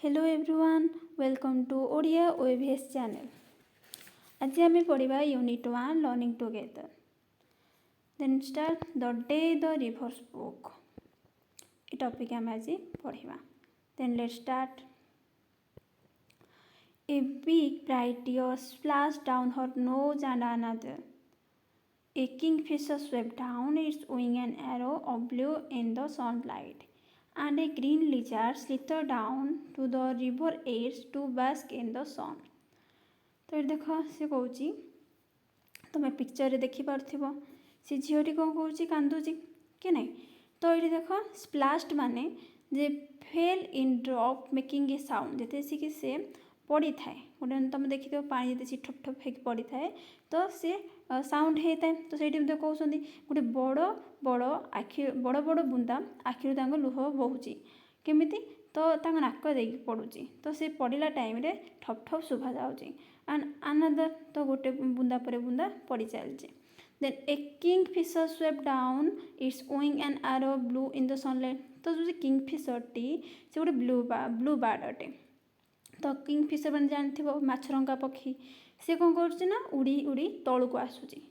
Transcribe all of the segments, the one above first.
Hello everyone welcome to Odia OAVS channel. आज आम पढ़ा unit 1 learning together. Then start the day the rivers book. ये topic आम आज पढ़ा। Then let's start. A big bright tear splashed down her nose and another. A kingfisher swept down its wing an arrow of blue in the sunlight. And a green lizard slithered down to the river edge to bask in the sun. तो ये देख सी Cauchy तुम picture रे देखि पारथिबो सी झीटी कौन Cauchy कांदुची कि नहीं। तो ये देख स्प्लास्ट माने जे fell in drop making a sound जेते सी कि से पड़ी थाए गोटे तुम देखी पानी जे ठप ठप हो पड़ी थाए तो सी साउंड होता है। तो सही कहते गोटे बड़ बड़ आखि बड़ बड़ बुंदा आखिर लुह बहुची केमिति तो नाक दे पड़ुची तो सी पड़ा टाइम रे ठप ठप शुभा जाऊँगी एंड अनदर तो गोटे बुंदा पर बुंदा पड़ी चलती। Then a kingfisher swept down its wing and arrow blue in the sunlight. तो जो किंगफिशर टी से गोटे ब्लू बार्ड अटे। तो किंगफिशर मैंने जानते मछरंगा पक्षी सी कौन कर उड़ी उड़ी तलू को आसूची।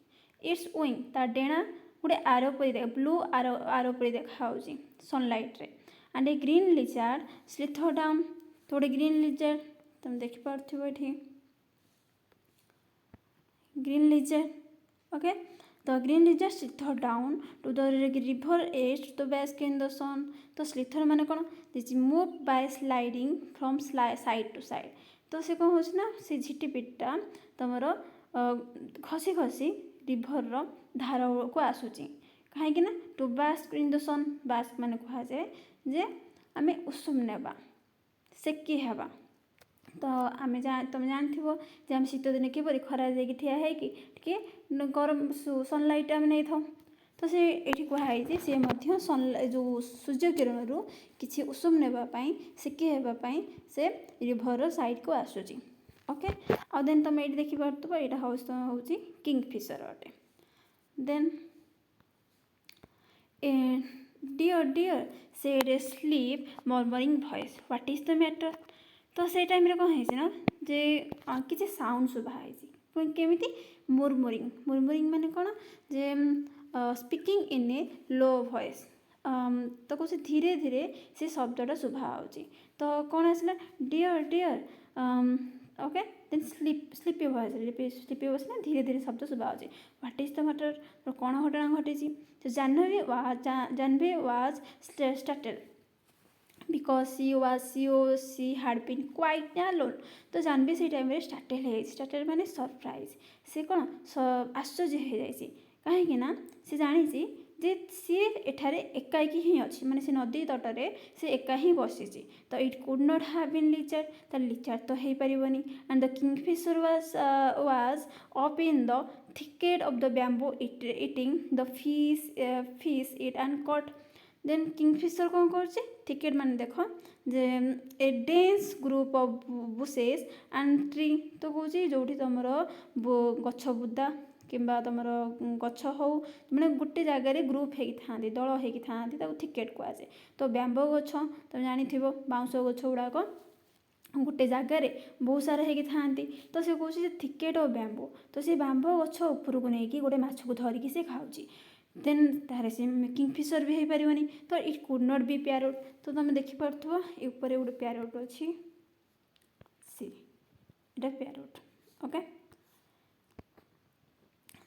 इट्स विंग तार डेणा गोटे आरो पर ब्लू आरो पर देखा सनलाइट रे। And a green lizard slither down. तो गोटे ग्रीन लिजार्ड तुम देखिपे green lizard okay. The green lizard slithered down to the river edge to bask in the sun. तो स्लिथर माने कौन this move by sliding from side to side. तो से कौन होना से झिटिपिटा तुम खसी खसी रिभर धार को आसूची कहीं to bask in the sun. Bask माने कह जाए जे आम उषुम नेबा सेकी हेबा। तो आम तुम जानते आम शीत दिन किपर खरा जाकि ठिया है गरम सनलाइट आम नहीं था। तो से ये कहुई सी जो सूर्य किरण रु कि उषुम नापी सेकी होगापी से रिभर साइड को आसूची ओके। आ देन तुम ये देखिपे यहाँ हूँ किंगफिशर अटे। Then dear dear said a sleep murmuring voice what is the matter. तो से टाइम कौन है ना जे किसी साउंड शुभाई केमिति मुरमुरिंग मुरमुरिंग माने कौन जे speaking in A low voice. तो कौन धीरे धीरे से शब्दटा शुभा तो कौन आसला dear dear okay. Then sleepy voice ना धीरे धीरे शब्द शुभा व्हाट इज द मैटर कौन घटना घटी। तो Jahnavi was started because she had been quite alone. तो जानवी से टाइम स्टार्टेड माने सरप्राइज से कौन आश्चर्य हो जाए कहीं से जानी जे सी एठारे एकाकी ही अच्छी माने से नदी तटरे से एका ही बसी। तो it could not have been लिचर तो लिचर तो हो पारिबनी। And the kingfisher was up in the thicket of the bamboo eating the fish it and cut. Then kingfisher कौन कर थिकेट मान देख जे a dense group of bushes and tree. तो कौन जो तुम गछ बुदा कि तुम गछ हो मैंने गोटे जगार ग्रुप होता दल होता थिकेट कहुए। तो बैम्बो गछ तुम जानी बाउंश गछ गुड़ाक गोटे जगार बहुत सारा होती। तो से कौन थिकेट ऑफ बैम्बो तो से बैम्बो गछ उपरको नहीं गोटे माछ को धरिकी से खाऊँ। देन तार से किंगफिशर भी हो पारिबनी। तो it could not be parrot. तो तुम देखिपे ऊपर गोटे प्यारोट अच्छी सी इटा प्यारोट ओके।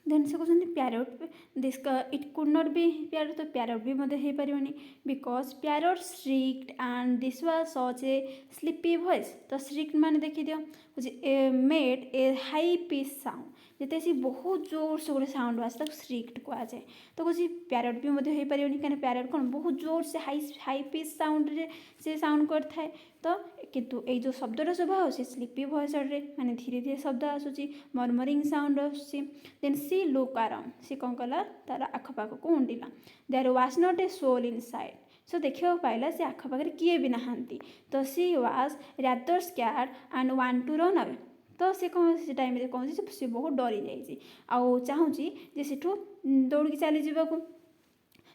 देन से कहते parrot this it could not be parrot. तो प्यारोट भी मत हो पारिबनी because parrot shrieked and this was such a sleepy voice. तो श्रिक्ड माने देखी दियो made a high pitch sound जिते सी बहुत जोर से गोटे साउंड आसे श्रिक्ड कहुए। तो कौन प्यारोट भी मत हो पारिबनी कहीं प्यारोट कौन बहुत जोर से हाई पिच साउंड रे से साउंड करए। तो किंतु ये जो शब्दटा शुभा हो स्लीपी वॉइस माने धीरे धीरे शब्द आसूची मर्मरिंग साउंड आसूची। Then she look around she कौन कला तार आखपाख को उंडिला। There was not a soul inside. So देखा पाइला से आखपाखे किए भी नहांती। तो she was rather scared and want to run away. तो सी कौन से टाइम कौन सी बहुत डरी जाइए आउ चाहूँगी जे सेठू दौड़ की चली जावाक।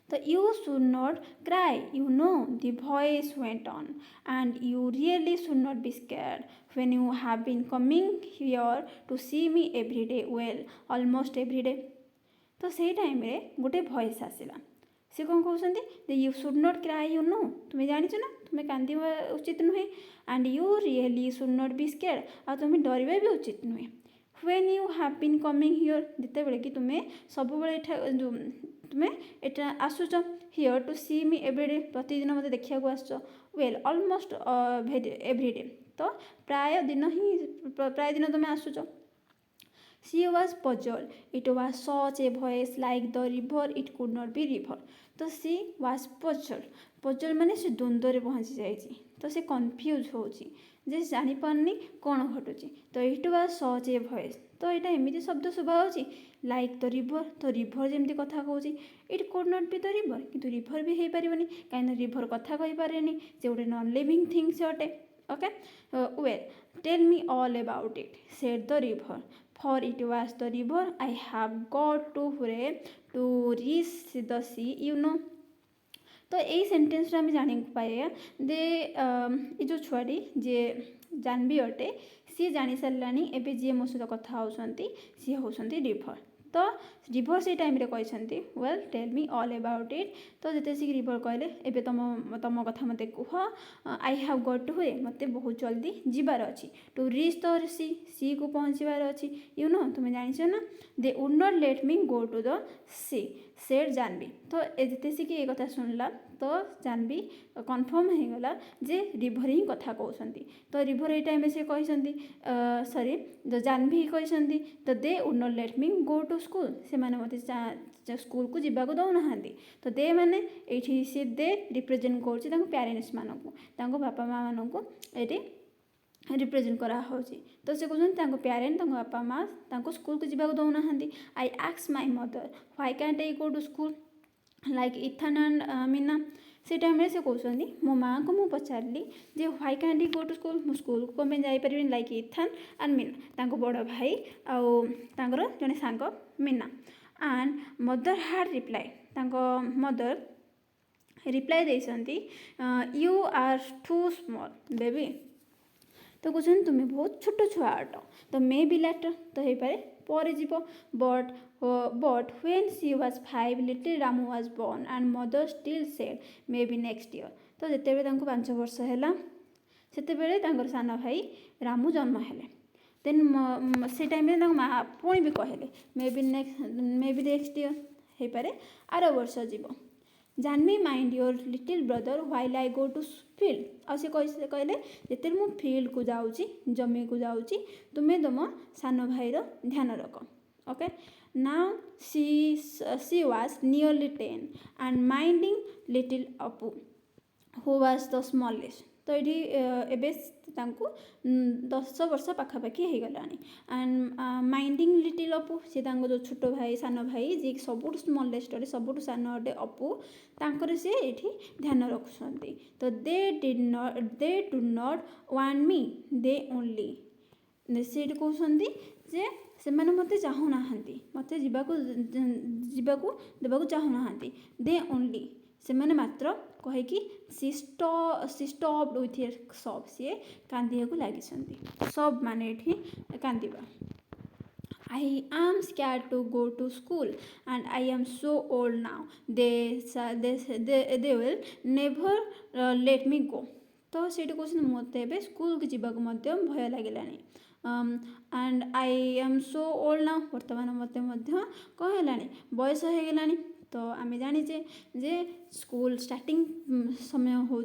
तो you should not cry, the voice went on, and you really should not be scared when you have been coming here to see me every day, well, almost every day. तो ସେଇ ଟାଇମ୍ରେ ଗୋଟେ ଭଏସ୍ ଆସିଲା। ସେ କ'ଣ କହୁଛନ୍ତି ଯେ you should not cry ତୁମେ ଜାଣିଛ ନା ତୁମେ କାନ୍ଦିବା ଉଚିତ ନୁହେଁ, and you really should not be scared, ଆଉ ତୁମେ ଡରିବା ବି ଉଚିତ ନୁହେଁ। When you have been coming here, ଯେତେବେଳେ କି ତୁମେ ସବୁବେଳେ ତୁମେ ଏଟା ଆସୁଛ here to see me every day, ପ୍ରତିଦିନ ମୋତେ ଦେଖିବାକୁ ଆସୁଛ, ୱେଲ୍ ଅଲମୋଷ୍ଟ ଏଭ୍ରିଡେ, ତ ପ୍ରାୟ ଦିନ ତୁମେ ଆସୁଛ। She was puzzled. It was such a voice like the river, it could not be river. तो she was puzzled. Puzzled ମାନେ ସେ ଦ୍ୱନ୍ଦ୍ୱରେ ପହଞ୍ଚି ଯାଇଛି, ତ ସେ କନଫ୍ୟୁଜ୍ ହେଉଛି ଯେ ଜାଣିପାରୁନି କ'ଣ ଘଟୁଛି। ତ it was such a voice, ତ ଏଇଟା ଏମିତି ଶବ୍ଦ ଶୁଭା ହେଉଛି ଲାଇକ୍ ଦ ରିଭର, ତ ରିଭର ଯେମିତି କଥା କହୁଛି। It could not be the river, କିନ୍ତୁ ରିଭର ବି ହେଇପାରିବନି, କାହିଁକିନା ରିଭର କଥା କହିପାରେନି, ସେ ଗୋଟେ ନନ୍ ଲିଭିଂ ଥିଙ୍ଗସ୍ ଅଟେ। Okay, well tell me all about it, said the river, for it was the river I have got to pray to reach the sea, तो यही सेन्टेन्स आम जानी पाए दे ये जो छुआटी जे जानवी अटे सी जानी सारानी एवं जी मो सहित कथा होती सी होती रिभर। तो रिभर से टाइम रे कहते well tell me all about it, तो जिते सी रिभर कहले एबे तुम कथा मते कह, आई हैव गॉट टू हुए मते बहुत जल्दी जीवार अच्छी टू रीच द सी को पहुँचबार अच्छी, तुम्हें जानिछ ना, they would not let me go to the sea said Jahnavi. तो जिते सी कि कथा शुणला तो जानवी कन्फर्म हो गला जे रिभर ही कथा कहते। तो रिभर ये टाइम से कहते सॉरी जानवी कहते तो they would not let me go to school, से माने मते स्कूल को जीवा को दौना। तो दे माने ये सी दे रिप्रेजेंट कर पेरेन्ट्स मानक बापा माँ मानक ये रिप्रेजेंट करा होची। तो से कहते पेरेंट बापा माँ स्कूल को जीवा को दौना। I ask my mother why can't I go to school like Ethan and Meena, से टाइम से कहते मो माँ को मुझे पचारि जे why can't I go to school, मु स्कूल को कमें जापरि लाइक इथान एंड मीना, बड़ भाई आउ जड़े सांग Meena. And mother had reply, mother reply देती you are too small baby, तो कहते तुम्हें बहुत छोट छुआ अट, तो मे बी लेटर तो हो पाए पर जीव, but when she was 5 little Ramu was born and mother still said may be next year. तो जिते 5 वर्ष है से सान भाई रामू जन्म है, देन से टाइम माँ पुणी भी कहले मे बी नेक्स्ट ईयर हो पाए आर वर्ष जीव। Janvi mind your little brother while I go to field, आ से कहले जिते मु फील्ड को जाऊँगी जमी को जाऊँगी तुम्हें तुम सान भाईर ध्यान रख। Okay, now she was nearly 10 and minding little Apu who was the smallest. तो ये एबे 10 वर्ष पाखापाखि हो गला। एंड माइंडिंग लिटिल अपू से जो छोट भाई सान भाई जी सब स्मॉलेस्ट अटे सब सान अटे अपू तांकर से ये ध्यान रखुंट। तो they do not want me they only, से कहते जे से मत चाहूना मत देवाक चाहूना दे ओनली, से मैंने मात्र कहीकि सी स्टॉप्ड विथ हियर सब, सी कांदिया को लगी सब माने ये कांदिबा। I am scared to go to school and I am so old now, they will never let me go। तो से कहते मत स्कूल को जीवाक भय लगे and I am so old now, बर्तमान मत कौन है बयस हो गलानी। तो आम जाचे जे स्कूल स्टार्टिंग समय हूँ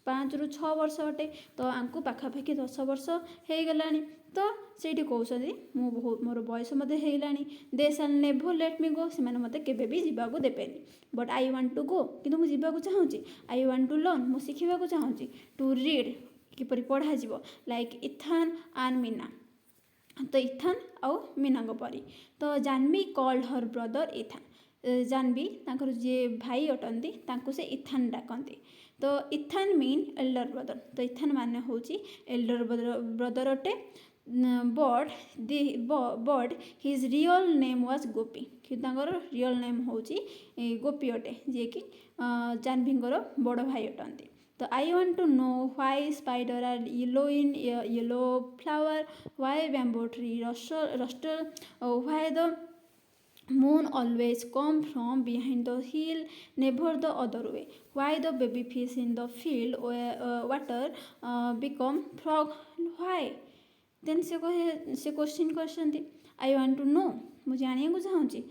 5 ରୁ 6 वर्ष अटे, तो आंकु पाखापाखि 10 वर्ष हो गला। तो से कहते मोर बयस मत होगलानी, दे शैल नेवर लेट मी गो, से मत केबे भी जीवाक देबेनी, but I want to go, किंतु मुझे जीवाक चाहूँगी, आई वांट टू लर्न, मुझे शिखा चाहूँगी, टू रीड किपरि पढ़ा जीवो लाइक इथान एंड मीना, तो इथान आउ मीना परी। तो Janvi called her brother Ethan, Janvi जे भाई अटंती से इथान डाकती। तो इथान मीन एल्डर ब्रदर, तो इथान माने हूँ एल्डर ब्रदर अटे। But but his real name was Gopi कि रियल नेम हूँ गोपी अटे जी कि जाह्नवीर बड़ भाई अटंती तो I want to know why spider are yellow in yellow flower why bamboo tree rustle why the moon always come from behind the hill never the other way why the baby fish in the field water become frog why then से question कर I want to no मुझे जानिया चाहूँगी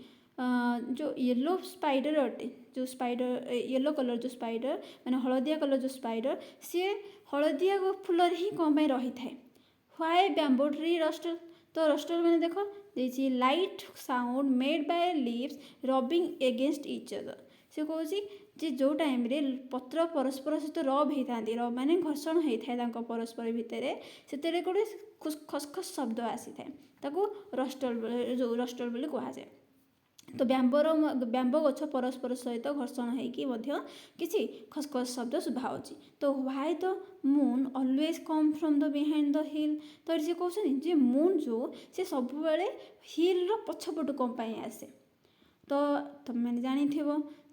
जो yellow spider अटे जो spider yellow colour जो spider मैंने हलदिया कलर जो स्पाइडर सी हलदिया फूल ही कौन रही थाए व्हाई बैम्बो ट्री रस्टर तो रस्टर मैंने देख देखिए light sound made by leaves rubbing against each other से कौन जे जो टाइम रे पत्र परस्पर सहित रब होता रब माने घर्षण होता है परस्पर भितर से गोटे खसखस शब्द आसी था रस्टल जो रस्टल बोली कहुए तो बैंबो गछ परस्पर सहित घर्षण होती किसी खसखस शब्द शुभा तो why the moon always come from the behind the हिल तो ये कहते जे मून जो से सब हिल पछपटू कौन आसे तो तुम मैंने जानी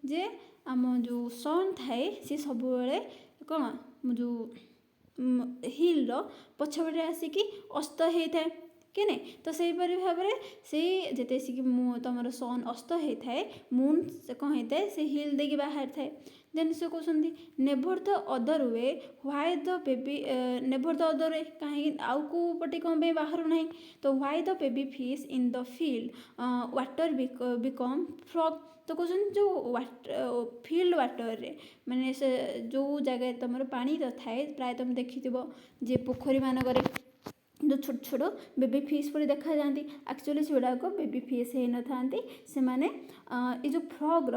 जे आम जो सन थाए सी सब कौन जो हिल पछपटे आसिकी अस्त होता है कि नहीं तो सहीपरी भाव से जिते सिक तुम सन अस्त होता है मून से कौन होता है से हिल देकी बाहर थाए देन से कहते never the other way why the baby never the other way कहीं आउ को पटे कौन बाहर ना तो why the baby fish in the field water become frog तो कहते जो फील्ड वाटर रे माने से जो जगह तुम पानी तो थाए प्राय तुम देखि जे पोखरी मानक जो छोट छोट बेबी फिश परी देखा जाती एक्चुअली से गुड़ाक बेबी फिश हो न था से माने ये जो फ्रॉग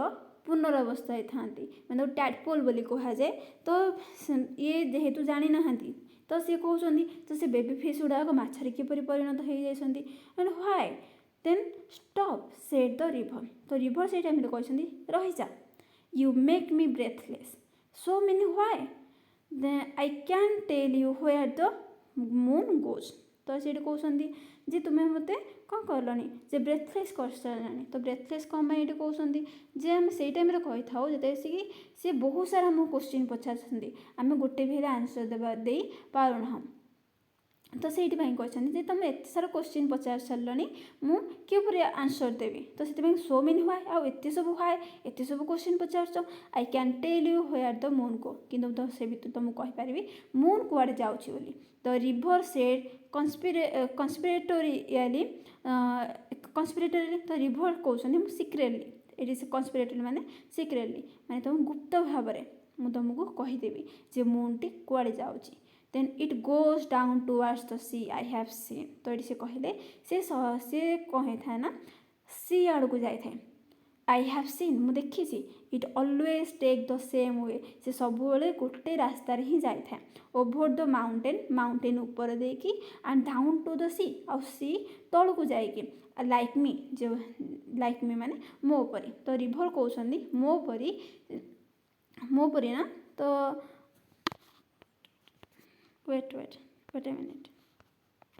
पुनरावस्था था मैंने टैडपोल बोली कहुए तो ये जेहेतु जानी ना तो सी कहते तो से बेबी फिश गुड़ाक मछरी किपरि परिणत हो जाती and why then stop said the river तो रिवर से टाइम कहते रही जा you make me breathless so many why then I can tell you where the moon goes तो से कहते जे तुम्हें मत कौन कलनी जे ब्रेथलेस कर सारे तो ब्रेथलेस कौन ये कहते जे आम से टाइम कही था जो सी बहुत सारा आम क्वेश्चन पचार आम गोटे भी आंसर देवा दे पारूना तो से कहते तुम एत सारा क्वेश्चन पचार सारे मुझे आंसर देवी तो से सो मेनी व्हाई आउ एत सब व्हाई एत सब क्वेश्चन पचार I can tell you where the moon को किंतु तो से भितर तुमको कहीपरि मून कुआड़े जाऊँगी बोली द रिभर सेड कन्स्पिरेटोरियली तो रिभर कहते सिक्रेटली ये कन्स्पिरेटली माने सिक्रेटली माने तुम गुप्त भाव में तुमको कहीदेवी जे मून टी कुआड़े जाऊँगी then it goes down towards the sea I have seen तो ये कहले से कहे था ना सी आड़ को जाए थे आई हैव सीन मुझे देखी it always take the same way से सब गोटे रास्तार ही जाए था ओभर द माउंटेन ऊपर देकी एंड डाउन टू द सी आउ सी तल को जाइए लाइक मी जो लाइक मी माने मो परी तो रिभर कहते मो परी ना तो वेट ए मिनिट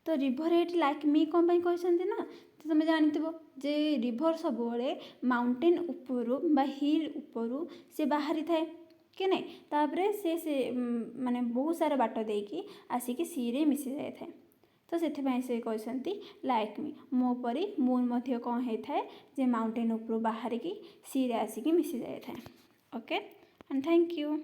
तो रिभर एट लाइक मी कौन कहते ना तो तुम जानव जे रिभर सब माउंटेन उपरू बा हिल उपरू से बाहरी थाए कि नहीं तापर से माने बहुत सारा बाट देकी आसिकी सी रे मिसी जाए थाए तो से कहते लाइक मी मो परी मून मध्य कौन होता है जे माउंटेन उपरू बाहर की सी रे आसिकी मिसी जाए थाए ओके एंड थैंक यू।